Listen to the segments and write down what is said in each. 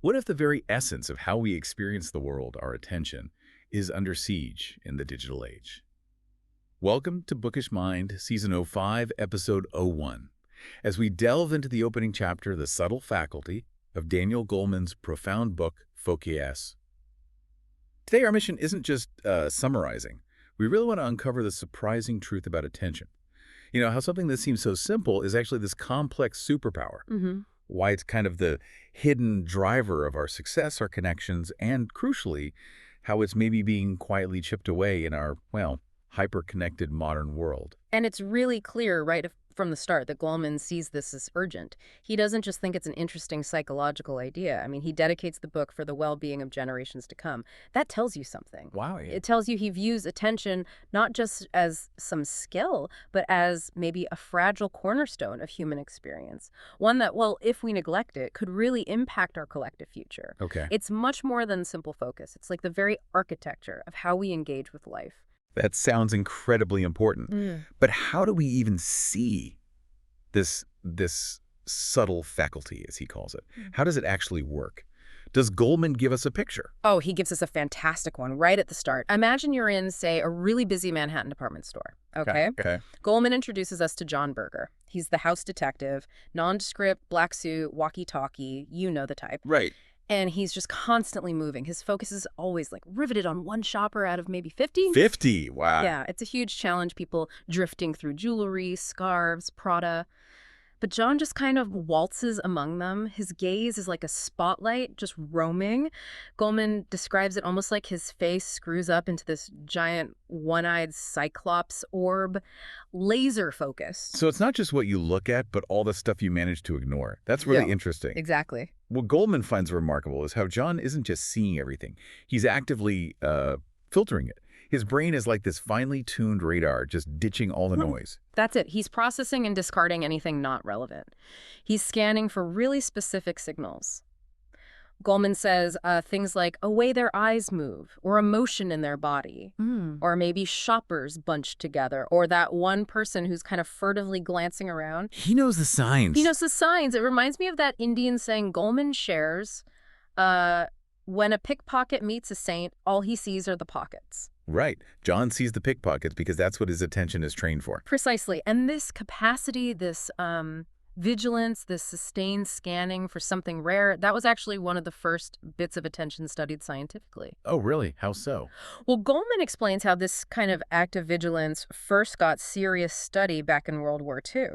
What if the very essence of how we experience the world, our attention, is under siege in the digital age? Welcome to Bookish Mind, Season 05, Episode 01, as we delve into the opening chapter, The Subtle Faculty, of Daniel Goleman's profound book, Focus. Today, our mission isn't just summarizing. We really want to uncover the surprising truth about attention. You know, how something that seems so simple is actually this complex superpower. Why it's kind of the hidden driver of our success, our connections, and crucially, how it's maybe being quietly chipped away in our, well, hyper-connected modern world. And it's really clear from the start that Goleman sees this as urgent. He doesn't just think it's an interesting psychological idea. I mean, he dedicates the book for the well-being of generations to come. That tells you something. Wow. It tells you he views attention not just as some skill, but as maybe a fragile cornerstone of human experience. One that, well, if we neglect it, could really impact our collective future. Okay. It's much more than simple focus. It's like the very architecture of how we engage with life. That sounds incredibly important. But how do we even see this subtle faculty, as he calls it? How does it actually work? Does Goleman give us a picture? Oh, he gives us a fantastic one right at the start. Imagine you're in, say, a really busy Manhattan department store, okay? Goleman introduces us to John Berger. He's the house detective, nondescript, black suit, walkie-talkie, you know the type. Right. And he's just constantly moving. His focus is always like riveted on one shopper out of maybe 50. 50, wow. Yeah, it's a huge challenge, people drifting through jewelry, scarves, Prada. But John just kind of waltzes among them. His gaze is like a spotlight, just roaming. Goleman describes it almost like his face screws up into this giant one-eyed cyclops orb, laser focused. So it's not just what you look at, but all the stuff you manage to ignore. That's really interesting. Exactly. What Goleman finds remarkable is how John isn't just seeing everything. He's actively filtering it. His brain is like this finely tuned radar, just ditching all the noise. That's it. He's processing and discarding anything not relevant. He's scanning for really specific signals. Goleman says things like a way their eyes move, or emotion in their body, or maybe shoppers bunched together, or that one person who's kind of furtively glancing around. He knows the signs. He knows the signs. It reminds me of that Indian saying Goleman shares, when a pickpocket meets a saint, all he sees are the pockets. Right. John sees the pickpockets because that's what his attention is trained for. Precisely. And this capacity, this vigilance, this sustained scanning for something rare, that was actually one of the first bits of attention studied scientifically. Oh, really? How so? Well, Goleman explains how this kind of active vigilance first got serious study back in World War II.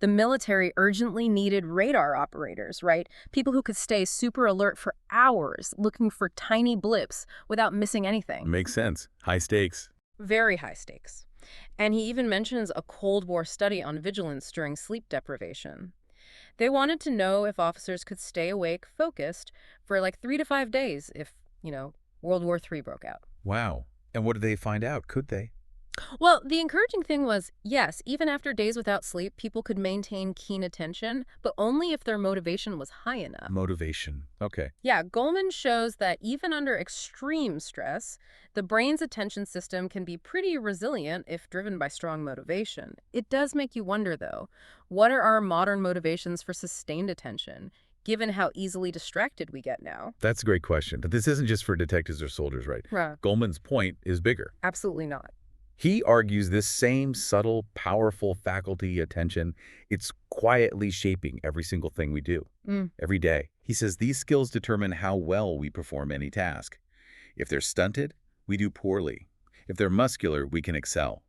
The military urgently needed radar operators, right? People who could stay super alert for hours, looking for tiny blips without missing anything. Makes sense. High stakes. Very high stakes. And he even mentions a Cold War study on vigilance during sleep deprivation. They wanted to know if officers could stay awake, focused, for like 3 to 5 days if, World War III broke out. Wow. And what did they find out? Could they? Well, the encouraging thing was, yes, even after days without sleep, people could maintain keen attention, but only if their motivation was high enough. Motivation. Okay. Yeah, Goleman shows that even under extreme stress, the brain's attention system can be pretty resilient if driven by strong motivation. It does make you wonder, though, what are our modern motivations for sustained attention, given how easily distracted we get now? That's a great question. But this isn't just for detectives or soldiers, right? Right. Goleman's point is bigger. Absolutely not. He argues this same subtle, powerful faculty, attention, it's quietly shaping every single thing we do, every day. He says these skills determine how well we perform any task. If they're stunted, we do poorly. If they're muscular, we can excel.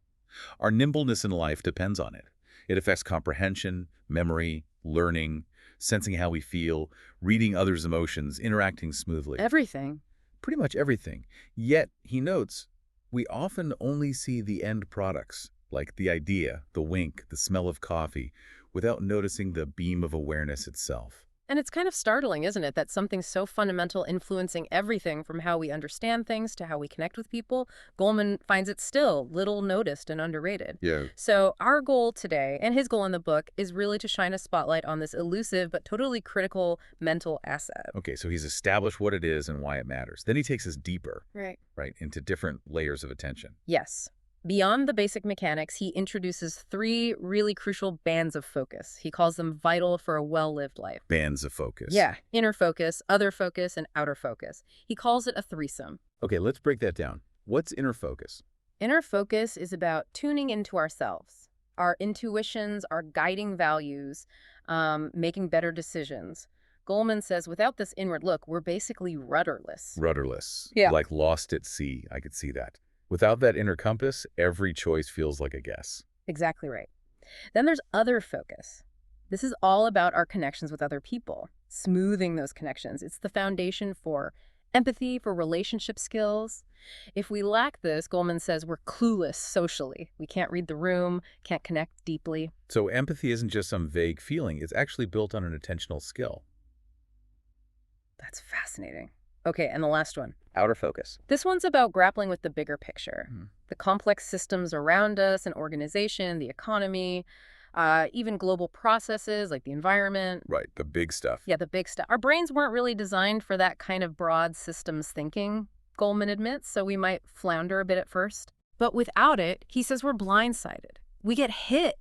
Our nimbleness in life depends on it. It affects comprehension, memory, learning, sensing how we feel, reading others' emotions, interacting smoothly. Everything. Pretty much everything. Yet, he notes, we often only see the end products, like the idea, the wink, the smell of coffee, without noticing the beam of awareness itself. And it's kind of startling, isn't it, that something so fundamental influencing everything from how we understand things to how we connect with people, Goleman finds it still little noticed and underrated. Yeah. So our goal today, and his goal in the book, is really to shine a spotlight on this elusive but totally critical mental asset. Okay, so he's established what it is and why it matters. Then he takes us deeper, Right. into different layers of attention. Yes. Beyond the basic mechanics, he introduces three really crucial bands of focus. He calls them vital for a well-lived life. Bands of focus. Yeah, inner focus, other focus, and outer focus. He calls it a threesome. Okay, let's break that down. What's inner focus? Inner focus is about tuning into ourselves, our intuitions, our guiding values, making better decisions. Goleman says without this inward look, we're basically rudderless. Rudderless. Yeah. Like lost at sea. I could see that. Without that inner compass, every choice feels like a guess. Exactly right. Then there's other focus. This is all about our connections with other people, smoothing those connections. It's the foundation for empathy, for relationship skills. If we lack this, Goleman says we're clueless socially. We can't read the room, can't connect deeply. So empathy isn't just some vague feeling. It's actually built on an attentional skill. That's fascinating. Okay, and the last one. Outer focus. This one's about grappling with the bigger picture. Hmm. The complex systems around us, an organization, the economy, even global processes like the environment. Right, the big stuff. Yeah, the big stuff. Our brains weren't really designed for that kind of broad systems thinking, Goleman admits, so we might flounder a bit at first. But without it, he says we're blindsided. We get hit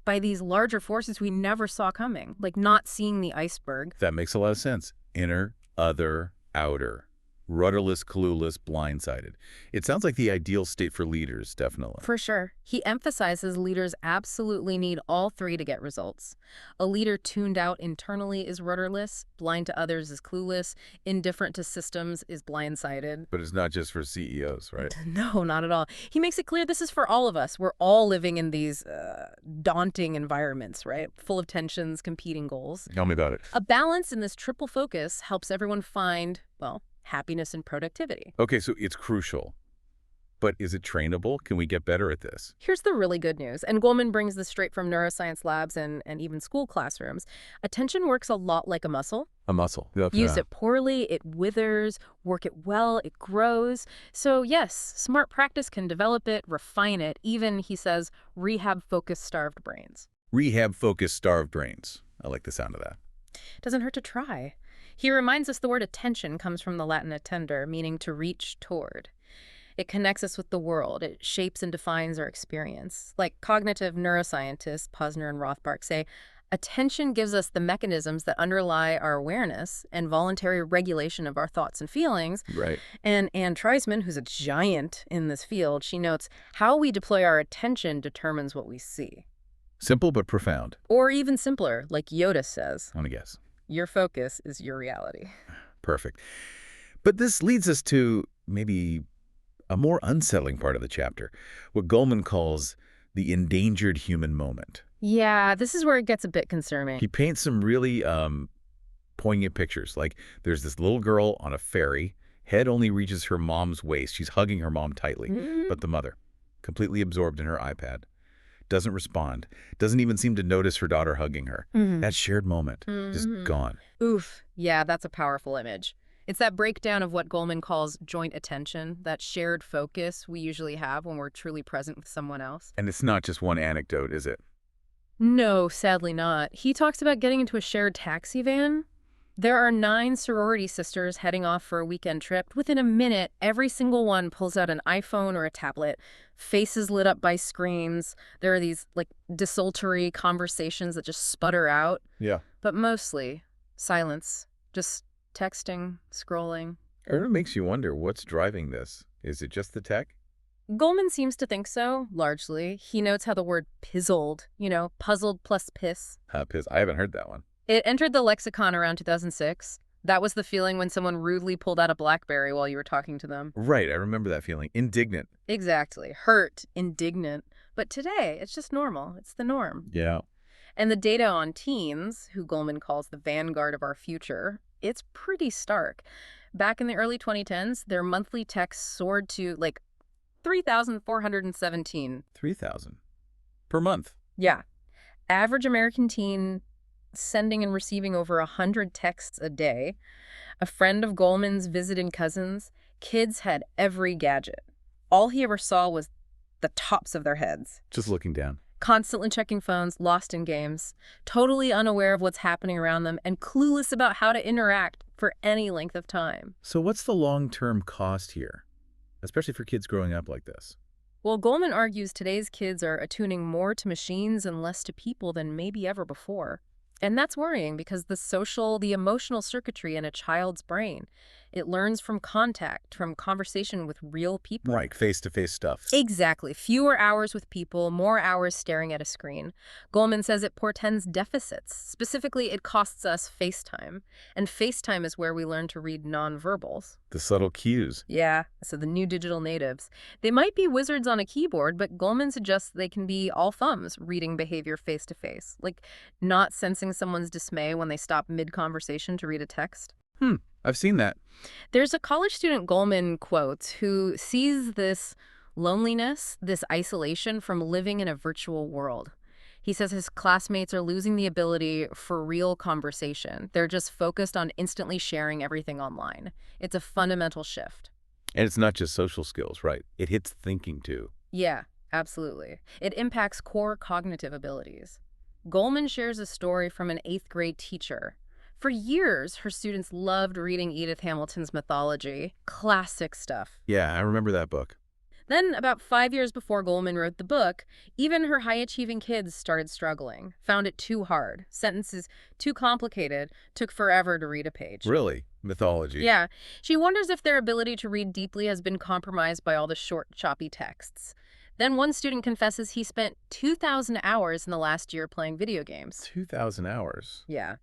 by these larger forces we never saw coming, like not seeing the iceberg. That makes a lot of sense. Inner, other, outer. Rudderless, clueless, blindsided. It sounds like the ideal state for leaders, definitely. For sure. He emphasizes leaders absolutely need all three to get results. A leader tuned out internally is rudderless, blind to others is clueless, indifferent to systems is blindsided. But it's not just for CEOs, right? No, not at all. He makes it clear this is for all of us. We're all living in these daunting environments, right? Full of tensions, competing goals. Tell me about it. A balance in this triple focus helps everyone find, well, happiness and productivity. Okay, so it's crucial. But is it trainable? Can we get better at this? Here's the really good news, and Goleman brings this straight from neuroscience labs and even school classrooms. Attention works a lot like a muscle. A muscle. Use it poorly, it withers. Work it well, it grows. So yes, smart practice can develop it, refine it, even, he says, rehab-focused starved brains. Rehab-focused starved brains. I like the sound of that. Doesn't hurt to try. He reminds us the word attention comes from the Latin attender, meaning to reach toward. It connects us with the world. It shapes and defines our experience. Like cognitive neuroscientists Posner and Rothbard say, attention gives us the mechanisms that underlie our awareness and voluntary regulation of our thoughts and feelings. Right. And Anne Treisman, who's a giant in this field, she notes, how we deploy our attention determines what we see. Simple but profound. Or even simpler, like Yoda says, I want to guess. your focus is your reality. Perfect. But this leads us to maybe a more unsettling part of the chapter, what Goleman calls the endangered human moment. Yeah, this is where it gets a bit concerning. He paints some really poignant pictures. Like there's this little girl on a ferry, head only reaches her mom's waist. She's hugging her mom tightly, but the mother, completely absorbed in her iPad, doesn't respond, doesn't even seem to notice her daughter hugging her. That shared moment, just gone. Oof. Yeah, that's a powerful image. It's that breakdown of what Goleman calls joint attention, that shared focus we usually have when we're truly present with someone else. And it's not just one anecdote, is it? No, sadly not. He talks about getting into a shared taxi van. There are 9 sorority sisters heading off for a weekend trip. Within a minute, every single one pulls out an iPhone or a tablet, faces lit up by screens. There are these, like, desultory conversations that just sputter out. Yeah. But mostly silence, just texting, scrolling. It makes you wonder, what's driving this? Is it just the tech? Goleman seems to think so, largely. He notes how the word pizzled, puzzled plus piss. I haven't heard that one. It entered the lexicon around 2006. That was the feeling when someone rudely pulled out a BlackBerry while you were talking to them. Right, I remember that feeling. Indignant. Exactly. Hurt, indignant. But today, it's just normal. It's the norm. Yeah. And the data on teens, who Goleman calls the vanguard of our future, it's pretty stark. Back in the early 2010s, their monthly texts soared to, 3,417. 3,000 per month. Yeah. Average American teen sending and receiving over 100 texts a day. A friend of Goleman's visited cousins. Kids had every gadget. All he ever saw was the tops of their heads. Just looking down. Constantly checking phones, lost in games, totally unaware of what's happening around them, and clueless about how to interact for any length of time. So what's the long-term cost here, especially for kids growing up like this? Well, Goleman argues today's kids are attuning more to machines and less to people than maybe ever before. And that's worrying because the emotional circuitry in a child's brain, it learns from contact, from conversation with real people. Right, face-to-face stuff. Exactly. Fewer hours with people, more hours staring at a screen. Goleman says it portends deficits. Specifically, it costs us FaceTime. And FaceTime is where we learn to read nonverbals. The subtle cues. Yeah, so the new digital natives. They might be wizards on a keyboard, but Goleman suggests they can be all thumbs reading behavior face to face, like not sensing someone's dismay when they stop mid-conversation to read a text. I've seen that. There's a college student Goleman quotes who sees this loneliness, this isolation from living in a virtual world. He says his classmates are losing the ability for real conversation. They're just focused on instantly sharing everything online. It's a fundamental shift. And it's not just social skills, right? It hits thinking, too. Yeah, absolutely. It impacts core cognitive abilities. Goleman shares a story from an 8th grade teacher. For years, her students loved reading Edith Hamilton's mythology. Classic stuff. Yeah, I remember that book. Then, about 5 years before Goleman wrote the book, even her high-achieving kids started struggling, found it too hard, sentences too complicated, took forever to read a page. Really? Mythology. Yeah. She wonders if their ability to read deeply has been compromised by all the short, choppy texts. Then one student confesses he spent 2,000 hours in the last year playing video games. 2,000 hours. Yeah.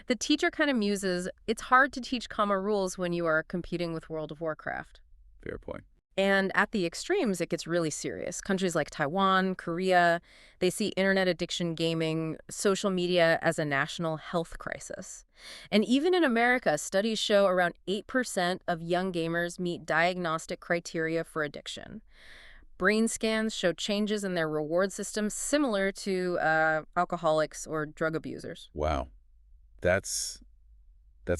The teacher kind of muses, it's hard to teach common rules when you are competing with World of Warcraft. Fair point. And at the extremes, it gets really serious. Countries like Taiwan, Korea, they see internet addiction, gaming, social media as a national health crisis. And even in America, studies show around 8% of young gamers meet diagnostic criteria for addiction. Brain scans show changes in their reward systems similar to alcoholics or drug abusers. Wow. That's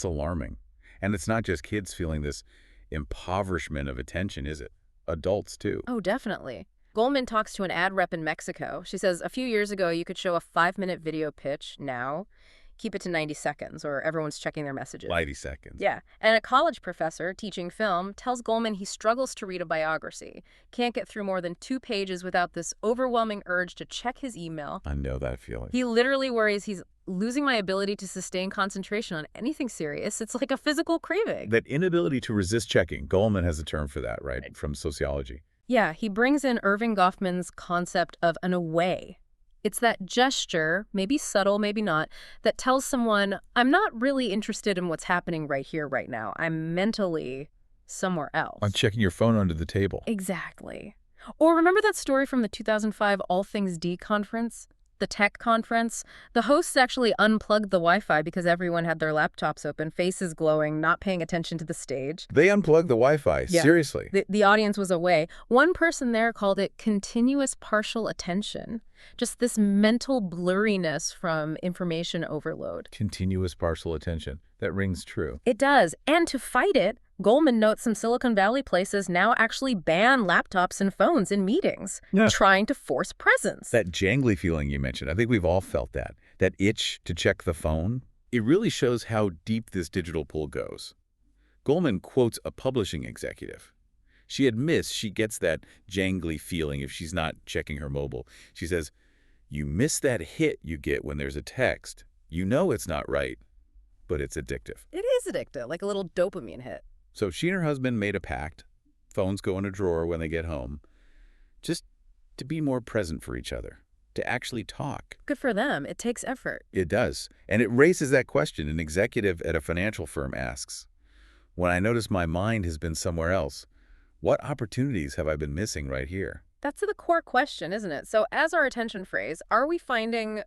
alarming. And it's not just kids feeling this impoverishment of attention, is it? Adults, too. Oh, definitely. Goleman talks to an ad rep in Mexico. She says, a few years ago, you could show a 5-minute video pitch. Now, keep it to 90 seconds, or everyone's checking their messages. 90 seconds. Yeah. And a college professor teaching film tells Goleman he struggles to read a biography. Can't get through more than 2 pages without this overwhelming urge to check his email. I know that feeling. He literally worries he's losing my ability to sustain concentration on anything serious. It's like a physical craving. That inability to resist checking. Goleman has a term for that, right? From sociology. Yeah, he brings in Irving Goffman's concept of an away. It's that gesture, maybe subtle, maybe not, that tells someone, I'm not really interested in what's happening right here, right now. I'm mentally somewhere else. I'm checking your phone under the table. Exactly. Or remember that story from the 2005 All Things D conference? The tech conference? The hosts actually unplugged the Wi-Fi because everyone had their laptops open, faces glowing, not paying attention to the stage. They unplugged the Wi-Fi? Yeah. Seriously? The audience was away. One person there called it continuous partial attention. Just this mental blurriness from information overload. Continuous partial attention. That rings true. It does. And to fight it, Goleman notes some Silicon Valley places now actually ban laptops and phones in meetings, trying to force presence. That jangly feeling you mentioned, I think we've all felt that. That itch to check the phone. It really shows how deep this digital pull goes. Goleman quotes a publishing executive. She admits she gets that jangly feeling if she's not checking her mobile. She says, you miss that hit you get when there's a text. You know it's not right, but it's addictive. It is addictive, like a little dopamine hit. So she and her husband made a pact. Phones go in a drawer when they get home. Just to be more present for each other. To actually talk. Good for them. It takes effort. It does. And it raises that question an executive at a financial firm asks. When I notice my mind has been somewhere else, what opportunities have I been missing right here? That's the core question, isn't it? So as our attention phrase, are we finding,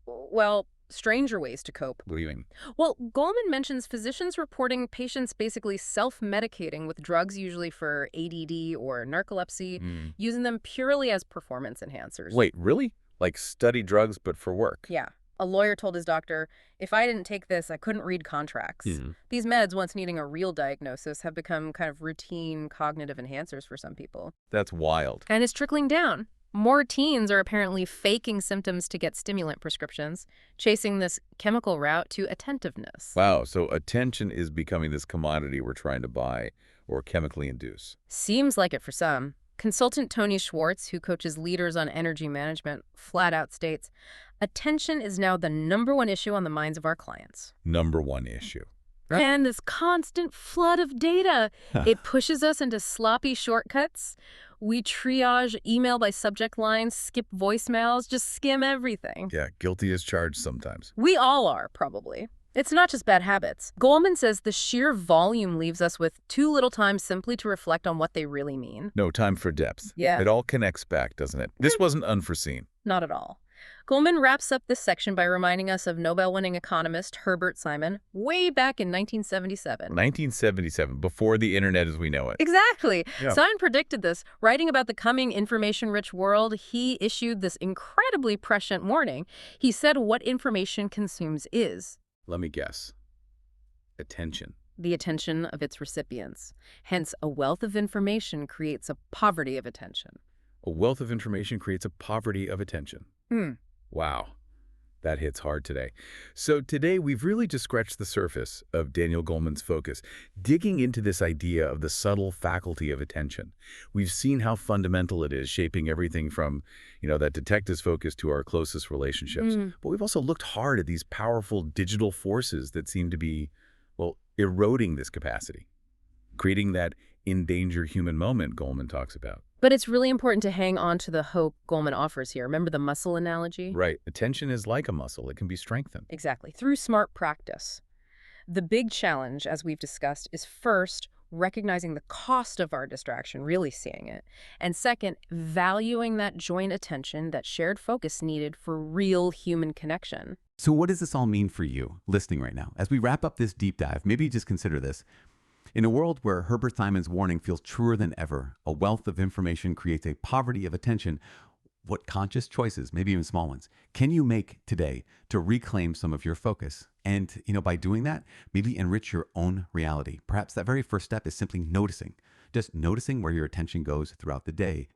well, stranger ways to cope? What do you mean? Well, Goleman mentions physicians reporting patients basically self-medicating with drugs usually for ADD or narcolepsy, using them purely as performance enhancers. Wait, really? Like study drugs but for work? Yeah. A lawyer told his doctor, if I didn't take this, I couldn't read contracts. These meds, once needing a real diagnosis, have become kind of routine cognitive enhancers for some people. That's wild. And it's trickling down. More teens are apparently faking symptoms to get stimulant prescriptions, chasing this chemical route to attentiveness. Wow, so attention is becoming this commodity we're trying to buy or chemically induce. Seems like it for some. Consultant Tony Schwartz, who coaches leaders on energy management, flat out states, attention is now the #1 issue on the minds of our clients. #1 issue. And this constant flood of data, it pushes us into sloppy shortcuts. We triage email by subject lines, skip voicemails, just skim everything. Yeah, guilty as charged sometimes. We all are, probably. It's not just bad habits. Goleman says the sheer volume leaves us with too little time simply to reflect on what they really mean. No time for depth. Yeah. It all connects back, doesn't it? This wasn't unforeseen. Not at all. Goleman wraps up this section by reminding us of Nobel-winning economist Herbert Simon way back in 1977. 1977, before the internet as we know it. Exactly. Yeah. Simon predicted this. Writing about the coming information-rich world, he issued this incredibly prescient warning. He said what information consumes is Let me guess. Attention. the attention of its recipients. Hence, a wealth of information creates a poverty of attention. A wealth of information creates a poverty of attention. Wow. That hits hard today. So today we've really just scratched the surface of Daniel Goleman's focus, digging into this idea of the subtle faculty of attention. We've seen how fundamental it is, shaping everything from, that detective's focus to our closest relationships. But we've also looked hard at these powerful digital forces that seem to be, eroding this capacity, creating that endangered human moment Goleman talks about. But it's really important to hang on to the hope Goleman offers here. Remember the muscle analogy? Right. Attention is like a muscle. It can be strengthened. Exactly. Through smart practice. The big challenge, as we've discussed, is first, recognizing the cost of our distraction, really seeing it. And second, valuing that joint attention, that shared focus needed for real human connection. So what does this all mean for you, listening right now? As we wrap up this deep dive, maybe just consider this. In a world where Herbert Simon's warning feels truer than ever, a wealth of information creates a poverty of attention, what conscious choices, maybe even small ones, can you make today to reclaim some of your focus? And, by doing that, maybe enrich your own reality. Perhaps that very first step is simply noticing. Just noticing where your attention goes throughout the day